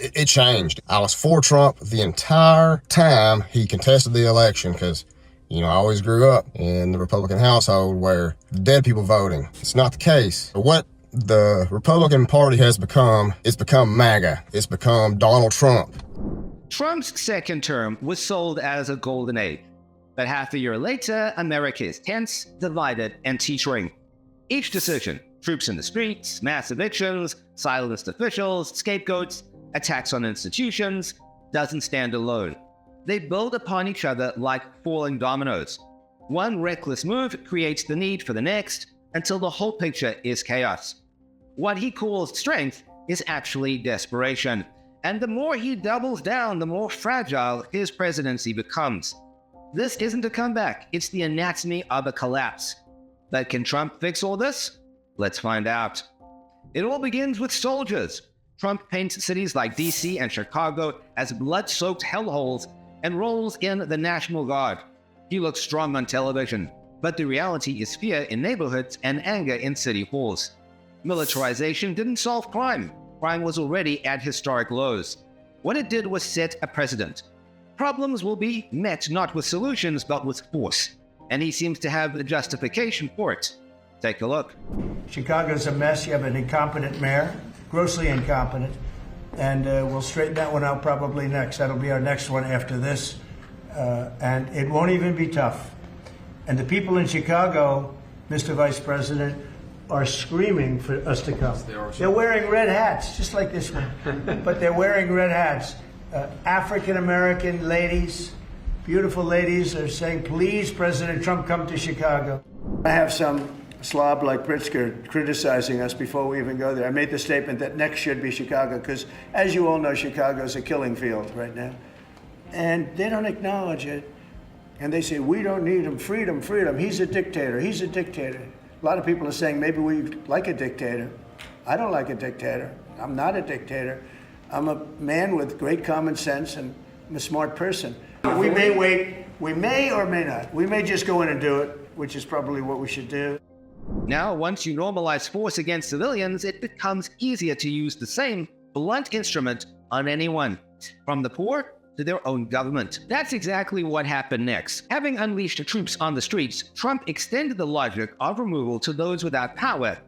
it changed. I was for Trump the entire time he contested the election because, I always grew up in the Republican household where dead people voting. It's not the case. What the Republican Party has become, it's become MAGA. It's become Donald Trump. Trump's second term was sold as a golden age. But half a year later, America is tense, divided, and teetering. Each decision, troops in the streets, mass evictions, silenced officials, scapegoats, attacks on institutions, doesn't stand alone. They build upon each other like falling dominoes. One reckless move creates the need for the next until the whole picture is chaos. What he calls strength is actually desperation. And the more he doubles down, the more fragile his presidency becomes. This isn't a comeback, it's the anatomy of a collapse. But can Trump fix all this? Let's find out. It all begins with soldiers. Trump paints cities like DC and Chicago as blood-soaked hellholes and rolls in the National Guard. He looks strong on television, but the reality is fear in neighborhoods and anger in city halls. Militarization didn't solve crime. Crime was already at historic lows. What it did was set a precedent. Problems will be met not with solutions, but with force. And he seems to have a justification for it. Take a look. Chicago's a mess. You have an incompetent mayor, grossly incompetent. And we'll straighten that one out probably next. That'll be our next one after this. And it won't even be tough. And the people in Chicago, Mr. Vice President, are screaming for us to come. They're wearing red hats, just like this one. But they're wearing red hats. African-American ladies, beautiful ladies, are saying, please, President Trump, come to Chicago. I have some slob like Pritzker criticizing us before we even go there. I made the statement that next should be Chicago, because as you all know, Chicago's a killing field right now. And they don't acknowledge it. And they say, we don't need him, freedom, freedom. He's a dictator, he's a dictator. A lot of people are saying maybe we like a dictator. I don't like a dictator. I'm not a dictator. I'm a man with great common sense and I'm a smart person. We may wait, we may or may not. We may just go in and do it, which is probably what we should do. Now, once you normalize force against civilians, it becomes easier to use the same blunt instrument on anyone, from the poor to their own government. That's exactly what happened next. Having unleashed troops on the streets, Trump extended the logic of removal to those without power.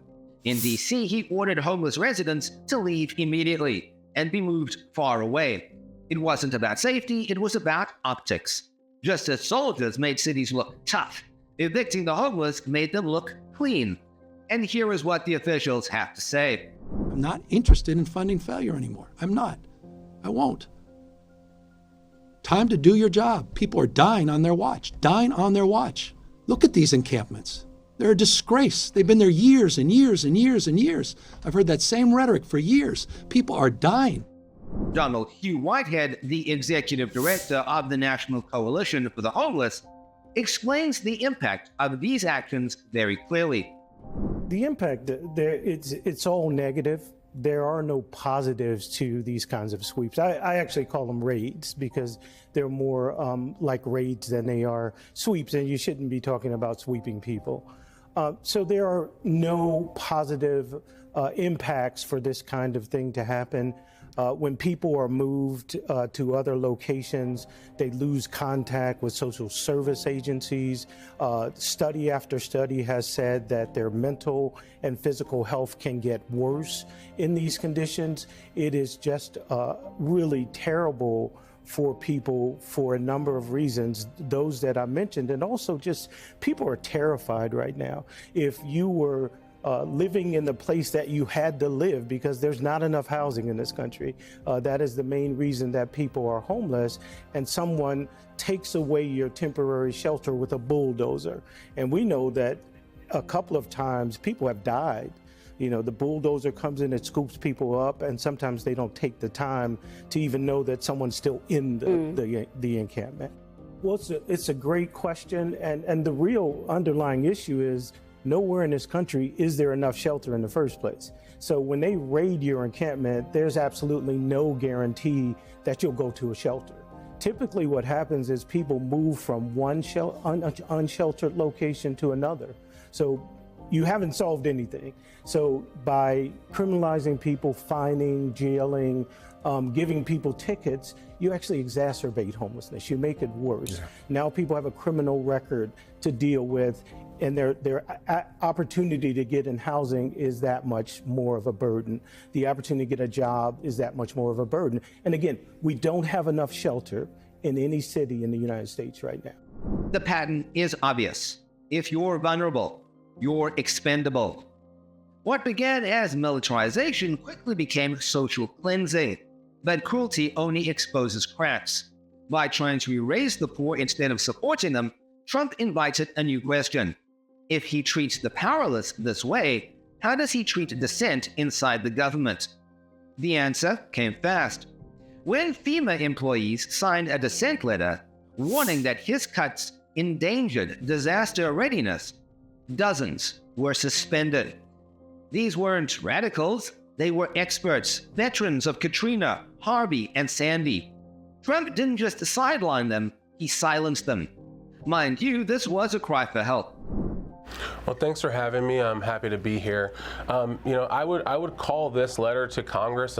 In DC, he ordered homeless residents to leave immediately and be moved far away. It wasn't about safety, it was about optics. Just as soldiers made cities look tough, evicting the homeless made them look clean. And here is what the officials have to say. I'm not interested in funding failure anymore. I'm not. I won't. Time to do your job. People are dying on their watch. Dying on their watch. Look at these encampments. They're a disgrace. They've been there years and years and years and years. I've heard that same rhetoric for years. People are dying. Donald Hugh Whitehead, the executive director of the National Coalition for the Homeless, explains the impact of these actions very clearly. The impact, it's all negative. There are no positives to these kinds of sweeps. I actually call them raids because they're more like raids than they are sweeps, and you shouldn't be talking about sweeping people. So there are no positive impacts for this kind of thing to happen. When people are moved to other locations, they lose contact with social service agencies. Study after study has said that their mental and physical health can get worse in these conditions. It is just really terrible for people for a number of reasons, those that I mentioned, and also just people are terrified right now. If you were living in the place that you had to live, because there's not enough housing in this country. That is the main reason that people are homeless, and someone takes away your temporary shelter with a bulldozer. And we know that a couple of times people have died. You know, the bulldozer comes in and scoops people up, and sometimes they don't take the time to even know that someone's still in the encampment. Well, it's a great question, and the real underlying issue is nowhere in this country is there enough shelter in the first place. So when they raid your encampment, there's absolutely no guarantee that you'll go to a shelter. Typically what happens is people move from one unsheltered location to another. So you haven't solved anything. So by criminalizing people, fining, jailing, giving people tickets, you actually exacerbate homelessness. You make it worse. Yeah. Now people have a criminal record to deal with, and their opportunity to get in housing is that much more of a burden. The opportunity to get a job is that much more of a burden. And again, we don't have enough shelter in any city in the United States right now. The pattern is obvious. If you're vulnerable, you're expendable. What began as militarization quickly became social cleansing. But cruelty only exposes cracks. By trying to erase the poor instead of supporting them, Trump invited a new question. If he treats the powerless this way, how does he treat dissent inside the government? The answer came fast. When FEMA employees signed a dissent letter warning that his cuts endangered disaster readiness, dozens were suspended. These weren't radicals. They were experts, veterans of Katrina, Harvey, and Sandy. Trump didn't just sideline them, he silenced them. Mind you, this was a cry for help. Well, thanks for having me. I'm happy to be here. I would call this letter to Congress,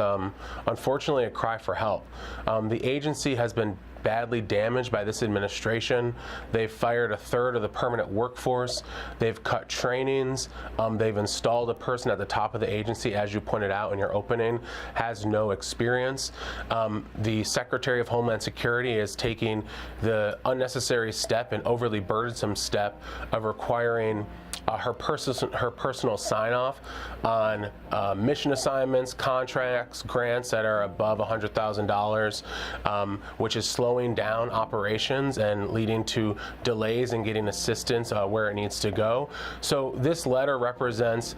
unfortunately, a cry for help. The agency has been badly damaged by this administration. They've fired a third of the permanent workforce. They've cut trainings. They've installed a person at the top of the agency, as you pointed out in your opening, has no experience. The Secretary of Homeland Security is taking the unnecessary step and overly burdensome step of requiring her personal sign-off on mission assignments, contracts, grants that are above $100,000, which is slowing down operations and leading to delays in getting assistance where it needs to go. So this letter represents,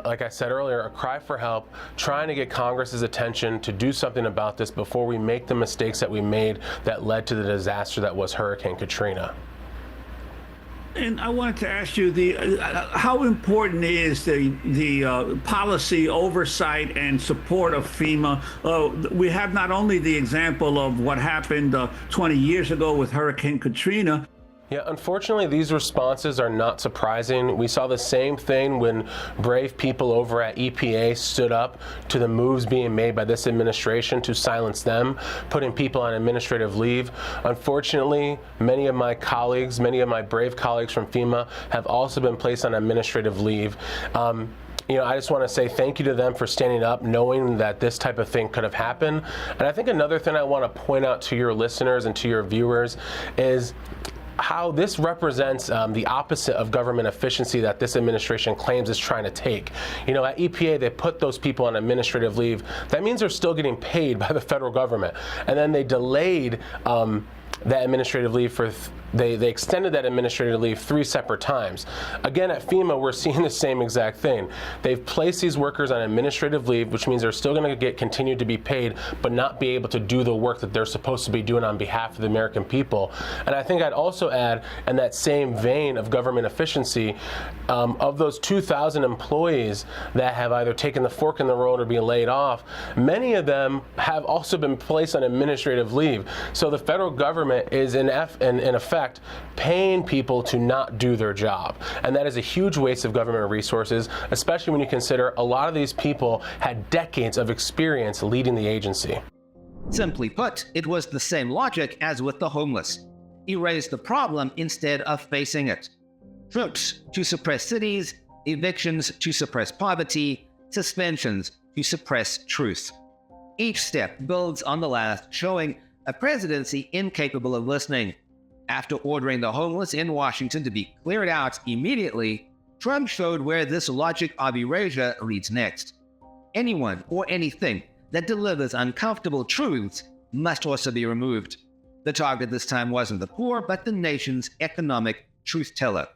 like I said earlier, a cry for help, trying to get Congress's attention to do something about this before we make the mistakes that we made that led to the disaster that was Hurricane Katrina. And I wanted to ask you, how important is the policy oversight and support of FEMA? We have not only the example of what happened 20 years ago with Hurricane Katrina. Yeah, unfortunately, these responses are not surprising. We saw the same thing when brave people over at EPA stood up to the moves being made by this administration to silence them, putting people on administrative leave. Unfortunately, many of my brave colleagues from FEMA have also been placed on administrative leave. I just want to say thank you to them for standing up, knowing that this type of thing could have happened. And I think another thing I want to point out to your listeners and to your viewers is how this represents the opposite of government efficiency that this administration claims is trying to take. At EPA, they put those people on administrative leave. That means they're still getting paid by the federal government. And then they delayed that administrative leave they extended that administrative leave 3 separate times. Again, at FEMA, we're seeing the same exact thing. They've placed these workers on administrative leave, which means they're still going to continue to be paid, but not be able to do the work that they're supposed to be doing on behalf of the American people. And I think I'd also add, in that same vein of government efficiency, of those 2,000 employees that have either taken the fork in the road or being laid off, many of them have also been placed on administrative leave. So the federal government is in effect paying people to not do their job. And that is a huge waste of government resources, especially when you consider a lot of these people had decades of experience leading the agency. Simply put, it was the same logic as with the homeless. Erase the problem instead of facing it. Troops to suppress cities, evictions to suppress poverty, suspensions to suppress truth. Each step builds on the last, showing a presidency incapable of listening. After ordering the homeless in Washington to be cleared out immediately, Trump showed where this logic of erasure leads next. Anyone or anything that delivers uncomfortable truths must also be removed. The target this time wasn't the poor, but the nation's economic truth teller.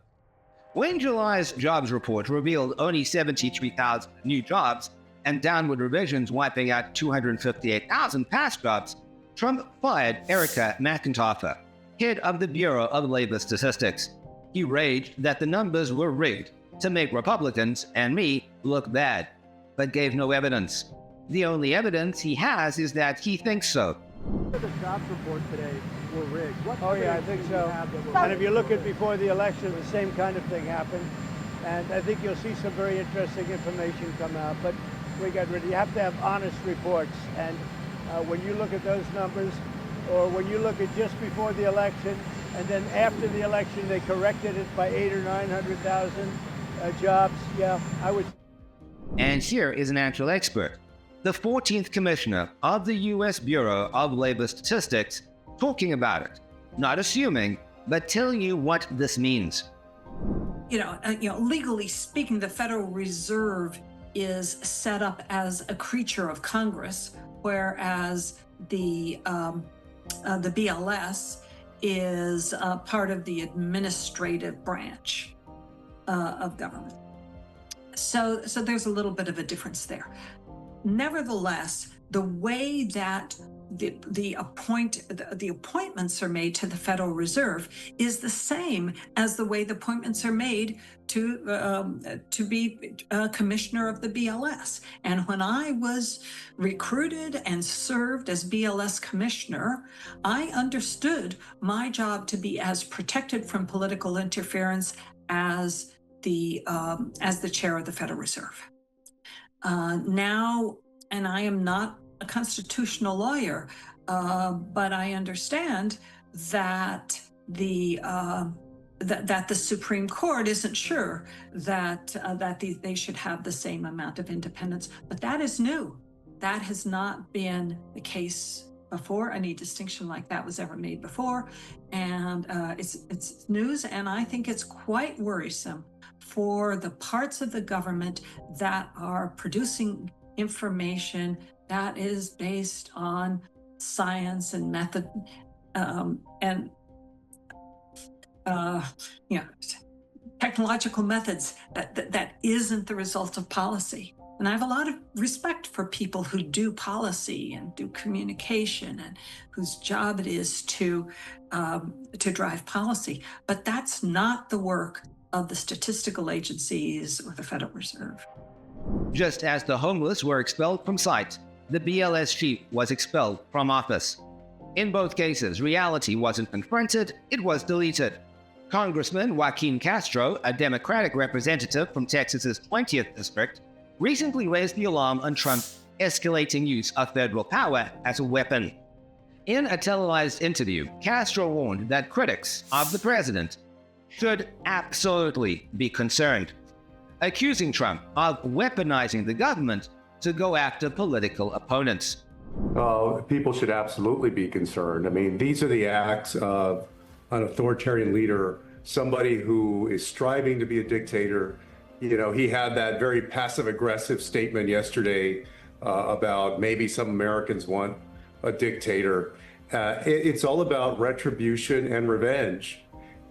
When July's jobs report revealed only 73,000 new jobs and downward revisions wiping out 258,000 past jobs, Trump fired Erica McIntyre, head of the Bureau of Labor Statistics. He raged that the numbers were rigged to make Republicans and me look bad, but gave no evidence. The only evidence he has is that he thinks so. The jobs report today were rigged. I think so. And if you look at before the election, the same kind of thing happened. And I think you'll see some very interesting information come out. But we got ready. You have to have honest reports. And when you look at those numbers, or when you look at just before the election, and then after the election, they corrected it by 800,000 or 900,000 jobs. Yeah, I would. And here is an actual expert, the 14th Commissioner of the U.S. Bureau of Labor Statistics, talking about it, not assuming, but telling you what this means. Legally speaking, the Federal Reserve is set up as a creature of Congress, whereas the BLS is part of the administrative branch of government. So there's a little bit of a difference there. Nevertheless, the way that the appointments are made to the Federal Reserve is the same as the way the appointments are made to be commissioner of the BLS. And when I was recruited and served as BLS commissioner, I understood my job to be as protected from political interference as the chair of the Federal Reserve. Now, and I am not a constitutional lawyer, but I understand that the Supreme Court isn't sure that they should have the same amount of independence. But that is new. That has not been the case before. Any distinction like that was ever made before, and it's news. And I think it's quite worrisome for the parts of the government that are producing information that is based on science and method and technological methods that isn't the result of policy. And I have a lot of respect for people who do policy and do communication and whose job it is to drive policy. But that's not the work of the statistical agencies or the Federal Reserve. Just as the homeless were expelled from sight, the BLS chief was expelled from office. In both cases, reality wasn't confronted, it was deleted. Congressman Joaquin Castro, a Democratic representative from Texas's 20th district, recently raised the alarm on Trump's escalating use of federal power as a weapon. In a televised interview, Castro warned that critics of the president should absolutely be concerned, accusing Trump of weaponizing the government to go after political opponents. People should absolutely be concerned. I mean, these are the acts of an authoritarian leader, somebody who is striving to be a dictator. You know, he had that very passive-aggressive statement yesterday about maybe some Americans want a dictator. It's all about retribution and revenge.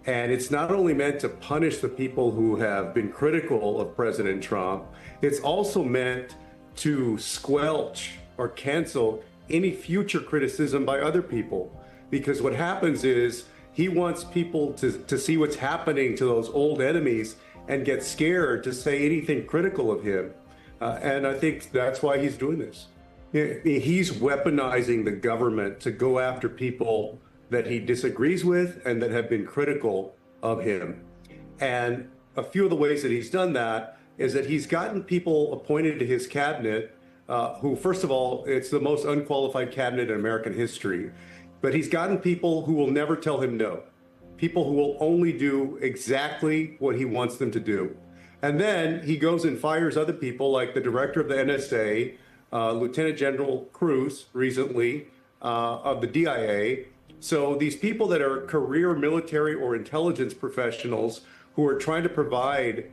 And it's not only meant to punish the people who have been critical of President Trump, it's also meant to squelch or cancel any future criticism by other people. Because what happens is he wants people to see what's happening to those old enemies and get scared to say anything critical of him. And I think that's why he's doing this. He's weaponizing the government to go after people that he disagrees with and that have been critical of him. And a few of the ways that he's done that is that he's gotten people appointed to his cabinet who, first of all, it's the most unqualified cabinet in American history. But he's gotten people who will never tell him no. People who will only do exactly what he wants them to do. And then he goes and fires other people like the director of the NSA, Lieutenant General Cruz recently of the DIA. So these people that are career military or intelligence professionals who are trying to provide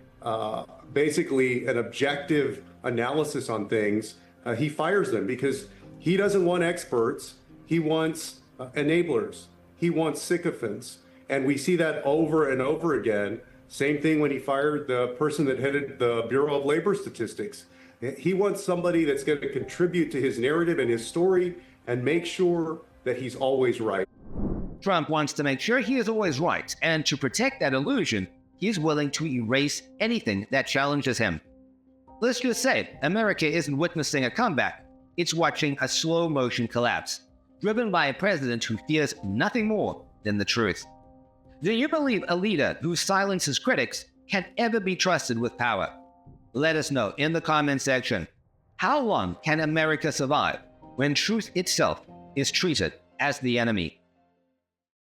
basically an objective analysis on things, he fires them because he doesn't want experts. He wants enablers. He wants sycophants. And we see that over and over again. Same thing when he fired the person that headed the Bureau of Labor Statistics. He wants somebody that's going to contribute to his narrative and his story and make sure that he's always right. Trump wants to make sure he is always right, and to protect that illusion, he is willing to erase anything that challenges him. Let's just say, America isn't witnessing a comeback, it's watching a slow-motion collapse, driven by a president who fears nothing more than the truth. Do you believe a leader who silences critics can ever be trusted with power? Let us know in the comment section. How long can America survive when truth itself is treated as the enemy?